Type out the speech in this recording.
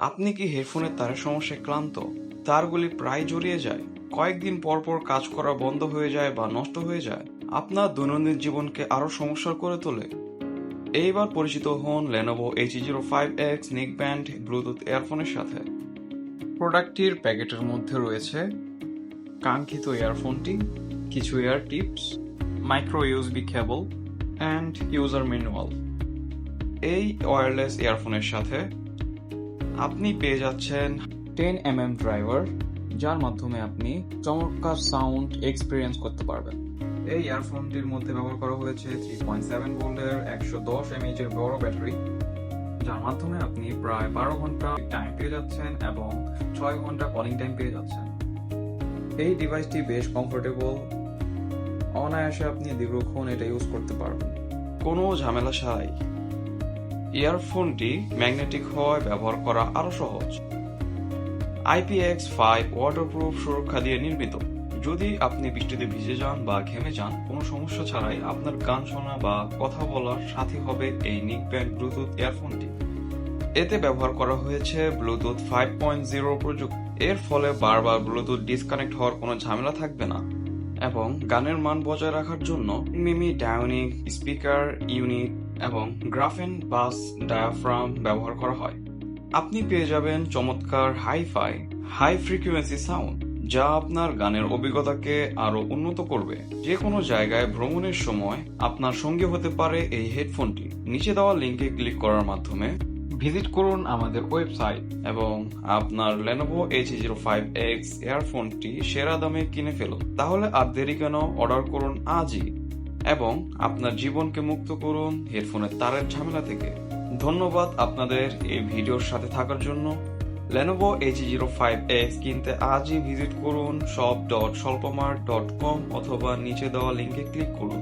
আপনি কি হেডফোনের তারের সমস্যায় ক্লান্ত? তারগুলি প্রায় জড়িয়ে যায়, কয়েকদিন পর পর কাজ করা বন্ধ হয়ে যায় বা নষ্ট হয়ে যায়, আপনার দৈনন্দিন জীবনকে আরো সমস্যার করে তোলে। এইবার পরিচিত হন Lenovo HE05X নেকব্যান্ড ব্লুটুথ ইয়ারফোনের সাথে। প্রোডাক্টটির প্যাকেটের মধ্যে রয়েছে কাঙ্ক্ষিত ইয়ারফোনটি, কিছু air tips, micro USB cable and user manual. এই ওয়্যারলেস ইয়ারফোনের সাথে আপনি পেয়ে যাচ্ছেন 10mm ড্রাইভার, যার মাধ্যমে আপনি চমৎকার সাউন্ড এক্সপিরিয়েন্স করতে পারবেন। এই ইয়ারফোনটির মধ্যে ব্যবহার করা হয়েছে 3.7 ভোল্টের 110 mAh এর বড় ব্যাটারি, যার মাধ্যমে আপনি প্রায় 12 ঘন্টা টাইম পেয়ে যাচ্ছেন এবং 6 ঘন্টা কলিং টাইম পেয়ে যাচ্ছেন। এই ডিভাইসটি বেশ কমফোর্টেবল, অনায়াসে আপনি দীর্ঘক্ষণ এটা ইউজ করতে পারবেন, কোনো ঝামেলা ছাড়াই। ইয়ারফোনটি ম্যাগনেটিক হওয়ায় ব্যবহার করা আরো সহজ। IPX5 ওয়াটারপ্রুফ সুরক্ষা দিয়ে নির্মিত। যদি আপনি বৃষ্টিতে ভিজে যান বা ঘেমে যান, কোনো সমস্যা ছাড়াই আপনার গান শোনা বা কথা বলার সাথী হবে এই নেকব্যান্ড ব্লুটুথ ইয়ারফোনটি। এতে ব্যবহার করা হয়েছে ব্লুটুথ 5.0 প্রযুক্তি। এর ফলে বারবার ব্লুটুথ ডিসকানেক্ট হওয়ার কোনো ঝামেলা থাকবে না এবং গানের মান বজায় রাখার জন্য মিমি ডায়োনিক স্পিকার ইউনিট এবং গ্রাফেন বাস ডায়াফ্রাম ব্যবহার করা হয়। আপনি পেয়ে যাবেন চমৎকার হাই ফ্রিকোয়েন্সি সাউন্ড, যা আপনার গানের অভিজ্ঞতাকে আরো উন্নত করবে। যে কোনো জায়গায় ভ্রমণের সময় আপনার সঙ্গী হতে পারে এই হেডফোনটি। নিচে দেওয়া লিঙ্কে ক্লিক করার মাধ্যমে ভিজিট করুন আমাদের ওয়েবসাইট এবং আপনার Lenovo HE05X ইয়ারফোনটি সেরা দামে কিনে ফেলুন। তাহলে আর দেরি কেন, অর্ডার করুন আজই এবং আপনার জীবনকে মুক্ত করুন হেডফোনের তারের ঝামেলা থেকে। ধন্যবাদ আপনাদের এই ভিডিওর সাথে থাকার জন্য। Lenovo HE05X কিনতে আজই ভিজিট করুন shop.স্বল্পমার্ট.com অথবা নিচে দেওয়া লিঙ্কে ক্লিক করুন।